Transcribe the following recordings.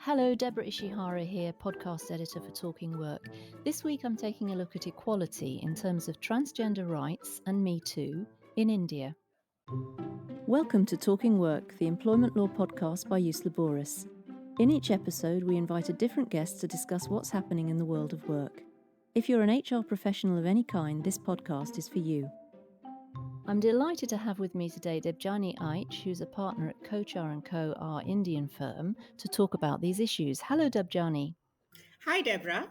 Hello, Deborah Ishihara here, podcast editor for Talking Work. This week I'm taking a look at equality in terms of transgender rights and Metoo in India. Welcome to Talking Work, the employment law podcast by Ius Laboris. In each episode, we invite a different guest to discuss what's happening in the world of work. If you're an HR professional of any kind, this podcast is for you. I'm delighted to have with me today Debjani Aich, who's a partner at Kochhar Co, our Indian firm, to talk about these issues. Hello, Debjani. Hi, Deborah.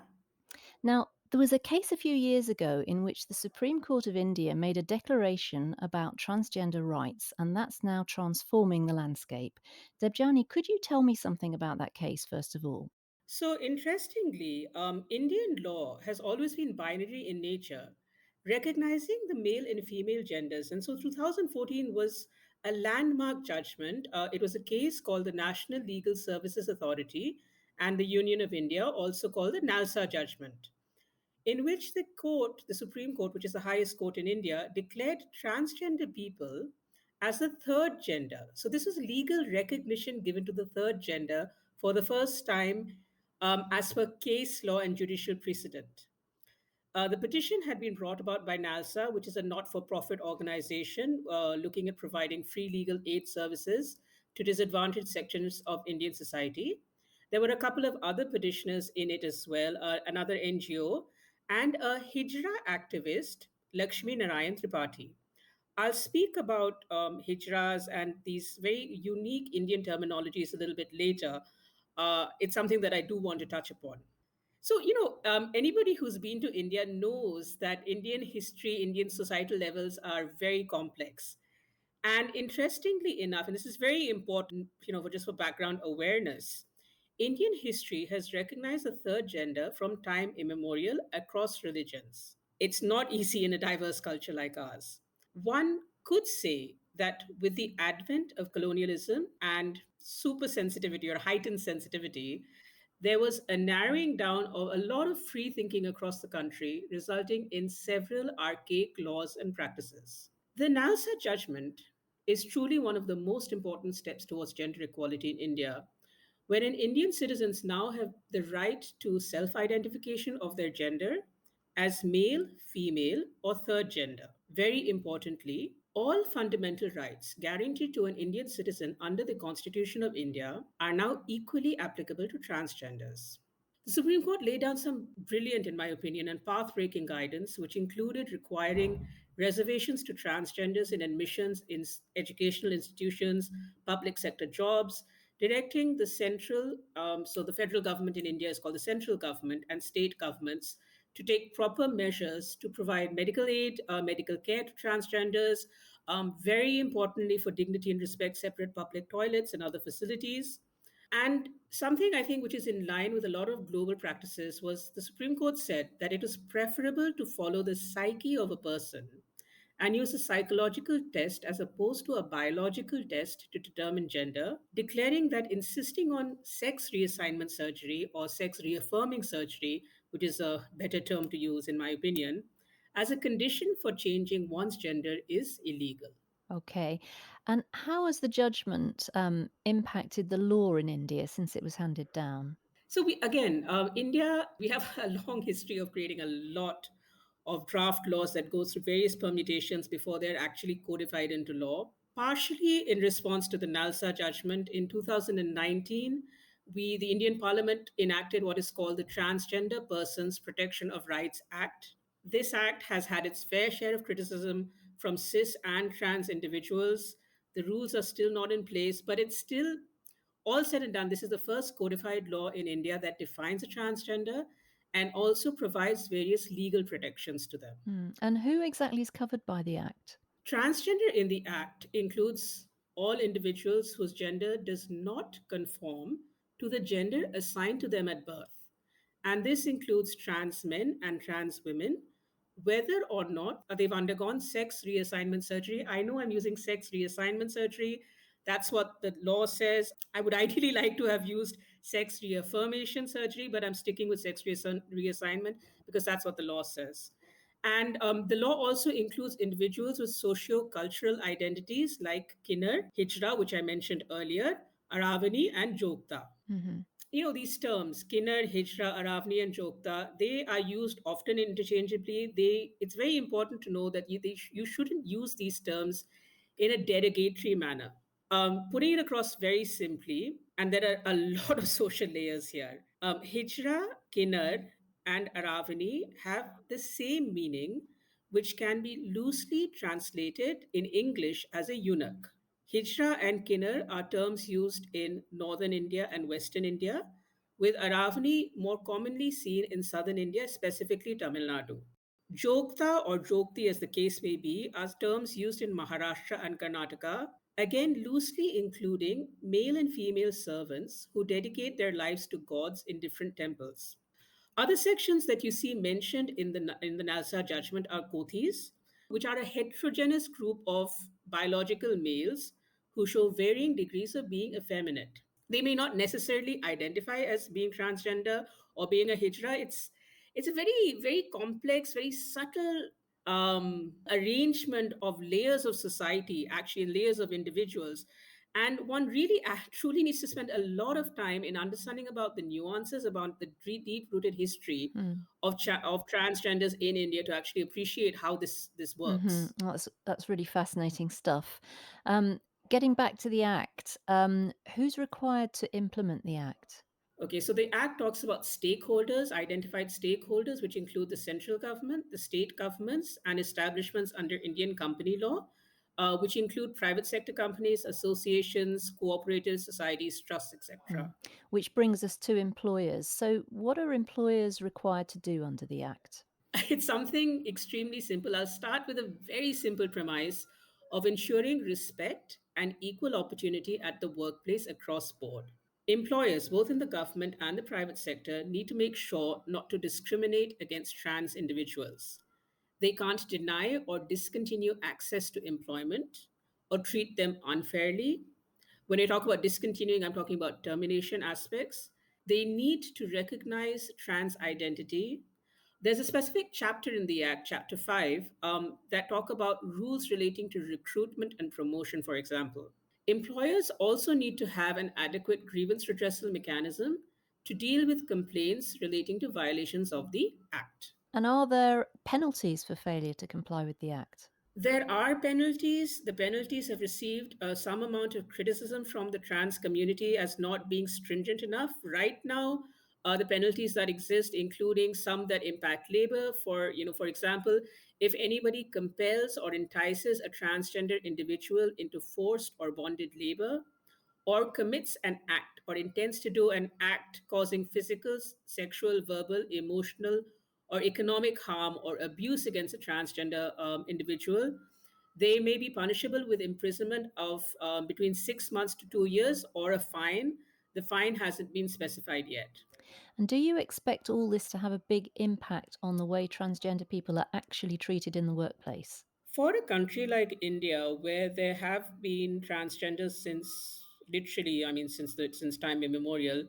Now, there was a case a few years ago in which the Supreme Court of India made a declaration about transgender rights, and that's now transforming the landscape. Debjani, could you tell me something about that case, first of all? So, interestingly, Indian law has always been binary in nature, recognizing the male and female genders. And so, 2014 was a landmark judgment. It was a case called the National Legal Services Authority and the Union of India, also called the Nalsar judgment, in which the Supreme Court, which is the highest court in India, declared transgender people as a third gender. So this was legal recognition given to the third gender for the first time as per case law and judicial precedent. The petition had been brought about by NALSA, which is a not for profit organization looking at providing free legal aid services to disadvantaged sections of Indian society. There were a couple of other petitioners in it as well, another NGO, and a Hijra activist, Lakshmi Narayan Tripathi. I'll speak about hijras and these very unique Indian terminologies a little bit later. It's something that I do want to touch upon. So, anybody who's been to India knows that Indian history, Indian societal levels are very complex. And interestingly enough, and this is very important, for background awareness, Indian history has recognized the third gender from time immemorial across religions. It's not easy in a diverse culture like ours. One could say that with the advent of colonialism and super sensitivity or heightened sensitivity, there was a narrowing down of a lot of free thinking across the country, resulting in several archaic laws and practices. The Nalsa judgment is truly one of the most important steps towards gender equality in India, wherein Indian citizens now have the right to self identification of their gender as male, female, or third gender. Very importantly, all fundamental rights guaranteed to an Indian citizen under the Constitution of India are now equally applicable to transgenders. The Supreme Court laid down some brilliant, in my opinion, and path breaking guidance, which included requiring reservations to transgenders in admissions in educational institutions, public sector jobs, directing the so the federal government in India is called the central government, and state governments to take proper measures to provide medical aid, medical care to transgenders, very importantly for dignity and respect, separate public toilets and other facilities. And something I think which is in line with a lot of global practices was the Supreme Court said that it is preferable to follow the psyche of a person and use a psychological test as opposed to a biological test to determine gender, declaring that insisting on sex reassignment surgery or sex reaffirming surgery, which is a better term to use in my opinion, as a condition for changing one's gender is illegal. Okay. And how has the judgment impacted the law in India since it was handed down? So India, we have a long history of creating a lot of draft laws that go through various permutations before they're actually codified into law. Partially in response to the Nalsa judgment in 2019, the Indian Parliament enacted what is called the Transgender Persons Protection of Rights Act. This act has had its fair share of criticism from cis and trans individuals. The rules are still not in place, but it's still all said and done, this is the first codified law in India that defines a transgender and also provides various legal protections to them. And who exactly is covered by the Act? Transgender in the Act includes all individuals whose gender does not conform to the gender assigned to them at birth. And this includes trans men and trans women, whether or not they've undergone sex reassignment surgery. I know I'm using sex reassignment surgery. That's what the law says. I would ideally like to have used sex reaffirmation surgery, but I'm sticking with sex reassignment because that's what the law says. And the law also includes individuals with socio-cultural identities like Kinnar, Hijra, which I mentioned earlier, Aravani, and Jogta. Hmm. These terms, Kinnar, Hijra, Aravani, and Jogta, they are used often interchangeably. It's very important to know that you shouldn't use these terms in a derogatory manner. Putting it across very simply, and there are a lot of social layers here. Hijra, Kinnar, and Aravani have the same meaning, which can be loosely translated in English as a eunuch. Hijra and Kinnar are terms used in northern India and western India, with Aravani more commonly seen in southern India, specifically Tamil Nadu. Jogta or Jogti, as the case may be, are terms used in Maharashtra and Karnataka, again loosely including male and female servants who dedicate their lives to gods in different temples. Other sections that you see mentioned in the Nalsar judgment are Kothis, which are a heterogeneous group of biological males who show varying degrees of being effeminate. They may not necessarily identify as being transgender or being a hijra. It's a very complex, very subtle arrangement of layers of society, actually layers of individuals, and one really truly needs to spend a lot of time in understanding about the nuances, about the deep rooted history of transgenders in India to actually appreciate how this Hmm. works. That's really fascinating stuff. Um, Getting back to the Act, who's required to implement the Act? Okay, so the Act talks about stakeholders, identified stakeholders, which include the central government, the state governments, and establishments under Indian company law, which include private sector companies, associations, cooperative societies, trusts, Hmm. etc. Which brings us to employers. So, what are employers required to do under the Act? It's something extremely simple. I'll start with a very simple premise of ensuring respect and equal opportunity at the workplace across board. Employers, both in the government and the private sector, need to make sure not to discriminate against trans individuals. They can't deny or discontinue access to employment or treat them unfairly. When I talk about discontinuing, I'm talking about termination aspects. They need to recognize trans identity. There's a specific chapter in the Act, Chapter 5, that talk about rules relating to recruitment and promotion, for example. Employers also need to have an adequate grievance redressal mechanism to deal with complaints relating to violations of the Act. And are there penalties for failure to comply with the Act? There are penalties. The penalties have received some amount of criticism from the trans community as not being stringent enough. Right now, the penalties that exist, including some that impact labor, for example, if anybody compels or entices a transgender individual into forced or bonded labor, or commits an act or intends to do an act causing physical, sexual, verbal, emotional, or economic harm or abuse against a transgender individual, they may be punishable with imprisonment of between 6 months to 2 years or a fine. The fine hasn't been specified yet. And do you expect all this to have a big impact on the way transgender people are actually treated in the workplace? For a country like India, where there have been transgenders since literally, I mean, since time immemorial,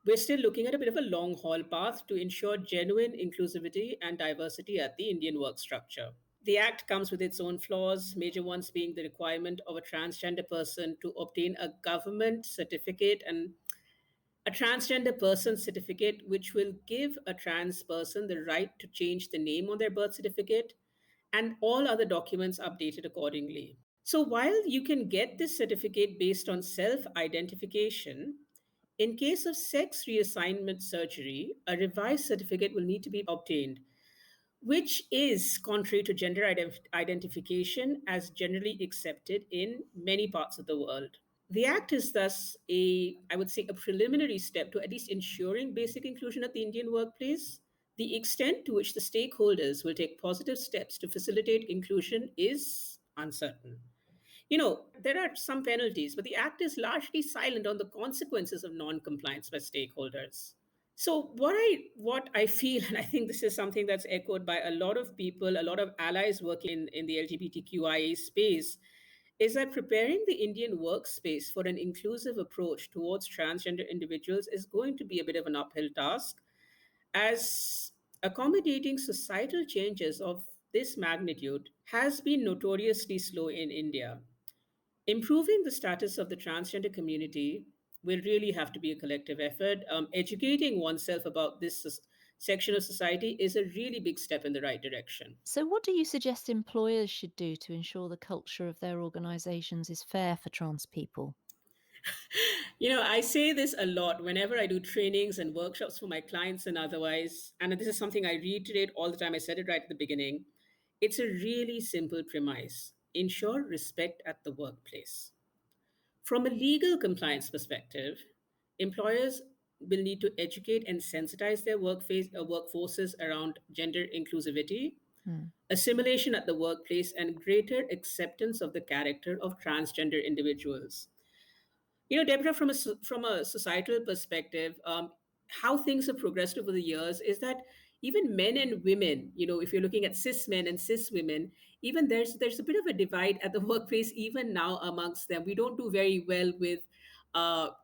we're still looking at a bit of a long haul path to ensure genuine inclusivity and diversity at the Indian work structure. The Act comes with its own flaws, major ones being the requirement of a transgender person to obtain a government certificate and a transgender person certificate, which will give a trans person the right to change the name on their birth certificate and all other documents updated accordingly. So, while you can get this certificate based on self identification, in case of sex reassignment surgery, a revised certificate will need to be obtained, which is contrary to gender identification as generally accepted in many parts of the world. The Act is thus I would say, a preliminary step to at least ensuring basic inclusion at the Indian workplace. The extent to which the stakeholders will take positive steps to facilitate inclusion is uncertain. There are some penalties, but the Act is largely silent on the consequences of non compliance by stakeholders. So what I feel, and I think this is something that's echoed by a lot of people, a lot of allies working in the LGBTQIA space, is that preparing the Indian workspace for an inclusive approach towards transgender individuals is going to be a bit of an uphill task, as accommodating societal changes of this magnitude has been notoriously slow in India. Improving the status of the transgender community will really have to be a collective effort. Educating oneself about this section of society is a really big step in the right direction. So, what do you suggest employers should do to ensure the culture of their organisations is fair for trans people? I say this a lot whenever I do trainings and workshops for my clients and otherwise. And this is something I reiterate all the time. I said it right at the beginning. It's a really simple premise: ensure respect at the workplace. From a legal compliance perspective, employers will need to educate and sensitize their workforces around gender inclusivity, Mm. assimilation at the workplace, and greater acceptance of the character of transgender individuals. Deborah, from a societal perspective, how things have progressed over the years is that even men and women, if you're looking at cis men and cis women, even there's a bit of a divide at the workplace even now amongst them. We don't do very well with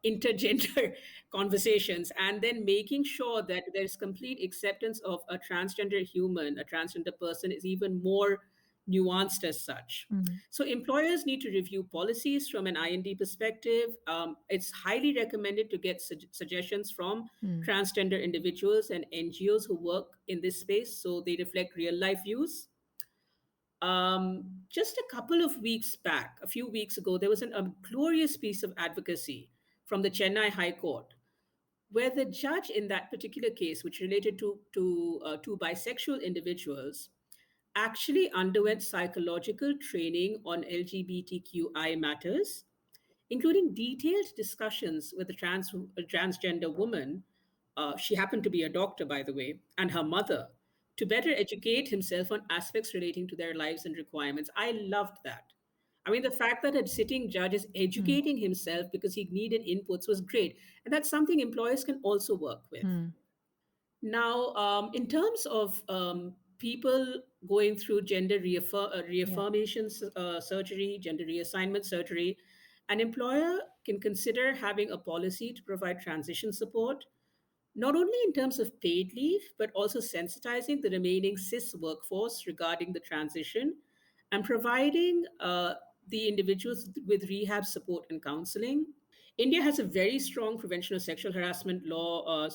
intergender conversations, and then making sure that there's complete acceptance of a transgender human, a transgender person, is even more nuanced as such. Mm. So employers need to review policies from an IND perspective. It's highly recommended to get suggestions from Mm. transgender individuals and NGOs who work in this space so they reflect real life views. Just a couple of weeks back, a few weeks ago, there was a glorious piece of advocacy from the Chennai High Court, where the judge in that particular case, which related to two bisexual individuals, actually underwent psychological training on LGBTQI matters, including detailed discussions with a transgender woman. She happened to be a doctor, by the way, and her mother, to better educate himself on aspects relating to their lives and requirements. I loved that. I mean, the fact that a sitting judge is Mm. educating himself because he needed inputs was great. And that's something employers can also work with. Mm. Now, in terms of people going through gender Yeah. reaffirmation surgery, gender reassignment surgery, an employer can consider having a policy to provide transition support, not only in terms of paid leave, but also sensitizing the remaining cis workforce regarding the transition and providing the individuals with rehab support and counseling. India has a very strong prevention of sexual harassment law,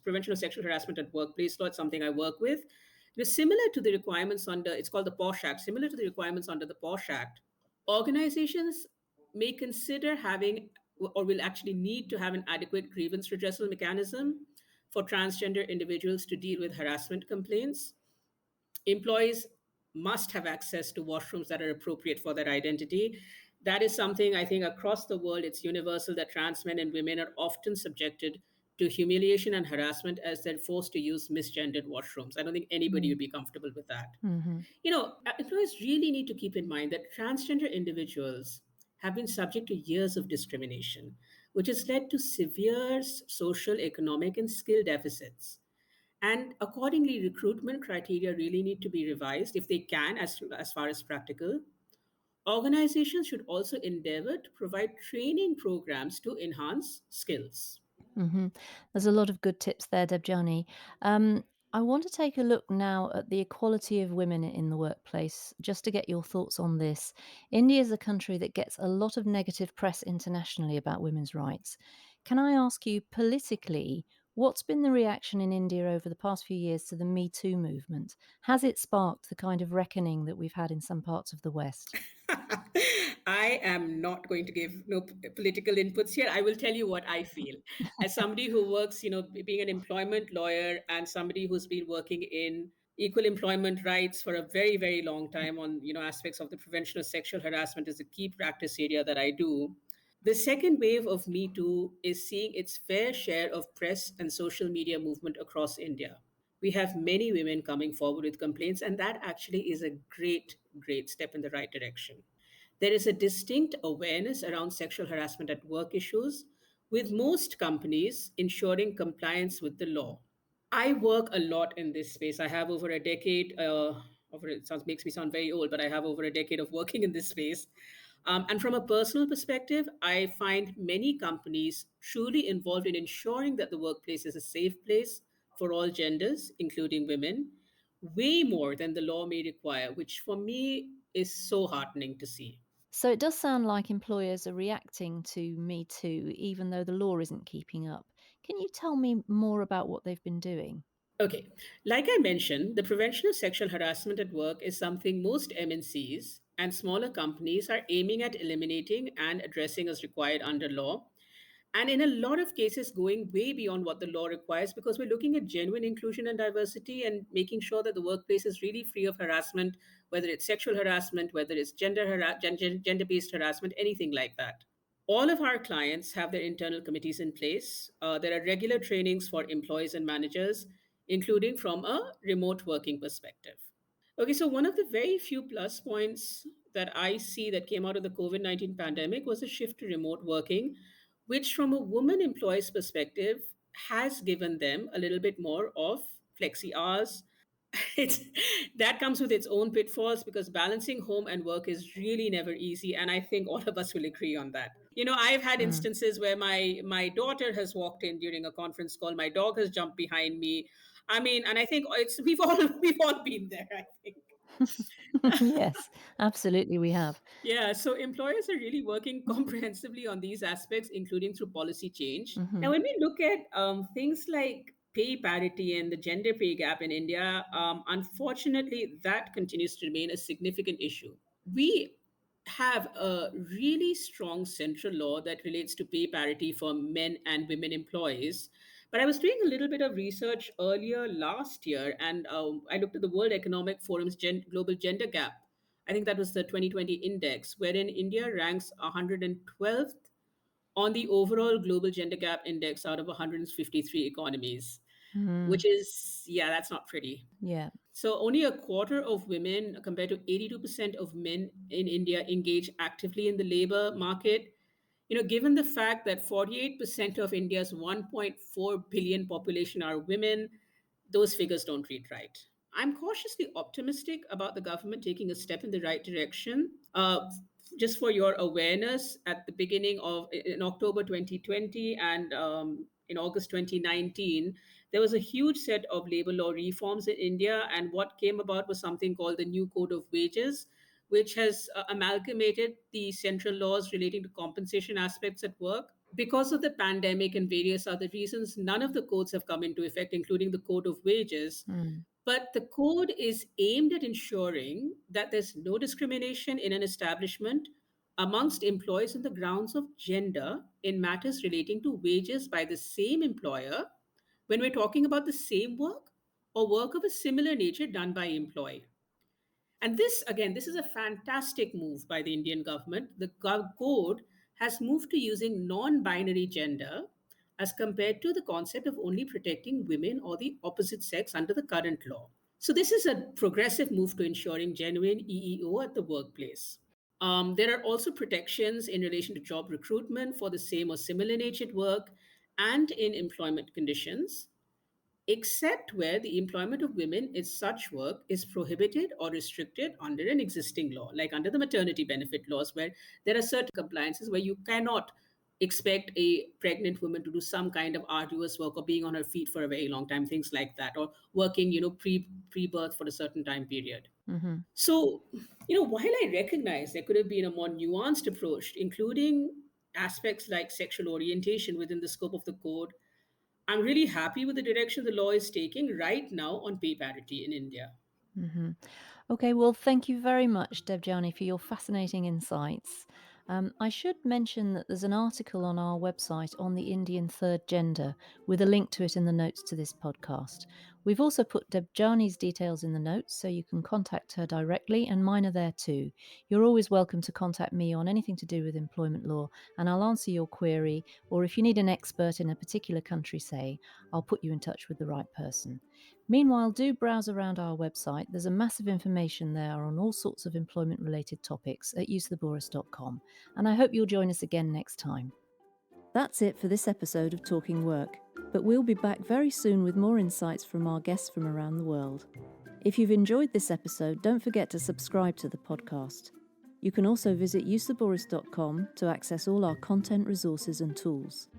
prevention of sexual harassment at workplace law. It's something I work with. It was similar to the requirements under, it's called the POSH Act, similar to the requirements under the POSH Act. Organizations may consider having or will actually need to have an adequate grievance redressal mechanism for transgender individuals to deal with harassment complaints. Employees must have access to washrooms that are appropriate for their identity. That is something I think across the world, it's universal that trans men and women are often subjected to humiliation and harassment as they're forced to use misgendered washrooms. I don't think anybody would Mm. be comfortable with that. Mm-hmm. Employers really need to keep in mind that transgender individuals have been subject to years of discrimination, which has led to severe social, economic, and skill deficits. And accordingly, recruitment criteria really need to be revised if they can, as far as practical. Organizations should also endeavor to provide training programs to enhance skills. Hmm. There's a lot of good tips there, Debjani. Um, I want to take a look now at the equality of women in the workplace, just to get your thoughts on this. India is a country that gets a lot of negative press internationally about women's rights. Can I ask you, politically, what's been the reaction in India over the past few years to the Me Too movement? Has it sparked the kind of reckoning that we've had in some parts of the West? I am not going to give no political inputs here. I will tell you what I feel. As somebody who works, being an employment lawyer and somebody who's been working in equal employment rights for a very, very long time on, aspects of the prevention of sexual harassment is a key practice area that I do. The second wave of Me Too is seeing its fair share of press and social media movement across India. We have many women coming forward with complaints, and that actually is a great, great step in the right direction. There is a distinct awareness around sexual harassment at work issues, with most companies ensuring compliance with the law. I work a lot in this space. I have over a decade. It sounds makes me sound very old, but I have over a decade of working in this space. And from a personal perspective, I find many companies truly involved in ensuring that the workplace is a safe place for all genders, including women, way more than the law may require, which for me is so heartening to see. So it does sound like employers are reacting to Me Too, even though the law isn't keeping up. Can you tell me more about what they've been doing? Okay, like I mentioned, the prevention of sexual harassment at work is something most MNCs and smaller companies are aiming at eliminating and addressing as required under law. And in a lot of cases, going way beyond what the law requires because we're looking at genuine inclusion and diversity and making sure that the workplace is really free of harassment, whether it's sexual harassment, whether it's gender-based harassment, anything like that. All of our clients have their internal committees in place. There are regular trainings for employees and managers, including from a remote working perspective. Okay, so one of the very few plus points that I see that came out of the COVID-19 pandemic was a shift to remote working, which, from a woman employee's perspective, has given them a little bit more of flexi hours. It's that comes with its own pitfalls because balancing home and work is really never easy, and I think all of us will agree on that. I've had Mm. instances where my daughter has walked in during a conference call, my dog has jumped behind me. I mean, and I think it's we've all been there, I think. Yes, absolutely, we have. Yeah, so employers are really working comprehensively on these aspects, including through policy change. Now, Hmm. when we look at things like pay parity and the gender pay gap in India, unfortunately, that continues to remain a significant issue. We have a really strong central law that relates to pay parity for men and women employees. But I was doing a little bit of research earlier last year, and I looked at the World Economic Forum's Global Gender Gap. I think that was the 2020 index, wherein India ranks 112th on the overall global gender gap index out of 153 economies, Mm. which is, yeah, that's not pretty. Yeah. So only a quarter of women, compared to 82% of men in India, engage actively in the labor market. Given the fact that 48% of India's 1.4 billion population are women, those figures don't read right. I'm cautiously optimistic about the government taking a step in the right direction. Just for your awareness, at the beginning of in October 2020 and in August 2019, there was a huge set of labor law reforms in India, and what came about was something called the New Code of Wages, which has amalgamated the central laws relating to compensation aspects at work. Because of the pandemic and various other reasons, none of the codes have come into effect, including the Code of Wages. Mm. But the code is aimed at ensuring that there's no discrimination in an establishment amongst employees on the grounds of gender in matters relating to wages by the same employer when we're talking about the same work or work of a similar nature done by employee. And this, again, this is a fantastic move by the Indian government. The code has moved to using non binary gender as compared to the concept of only protecting women or the opposite sex under the current law. So, this is a progressive move to ensuring genuine EEO at the workplace. There are also protections in relation to job recruitment for the same or similar natured work and in employment conditions except where the employment of women in such work is prohibited or restricted under an existing law, like under the maternity benefit laws, where there are certain compliances where you cannot expect a pregnant woman to do some kind of arduous work or being on her feet for a very long time, things like that, or working, pre birth for a certain time period. Hmm. So, while I recognize there could have been a more nuanced approach, including aspects like sexual orientation within the scope of the code, I'm really happy with the direction the law is taking right now on pay parity in India. Hmm. Okay, well, thank you very much, Debjani, for your fascinating insights. I should mention that there's an article on our website on the Indian third gender with a link to it in the notes to this podcast. We've also put Debjani's details in the notes so you can contact her directly, and mine are there too. You're always welcome to contact me on anything to do with employment law, and I'll answer your query, or if you need an expert in a particular country, say, I'll put you in touch with the right person. Meanwhile, do browse around our website. There's a massive information there on all sorts of employment related topics at iuslaboris.com, and I hope you'll join us again next time. That's it for this episode of Talking Work, but we'll be back very soon with more insights from our guests from around the world. If you've enjoyed this episode, don't forget to subscribe to the podcast. You can also visit iuslaboris.com to access all our content, resources and tools.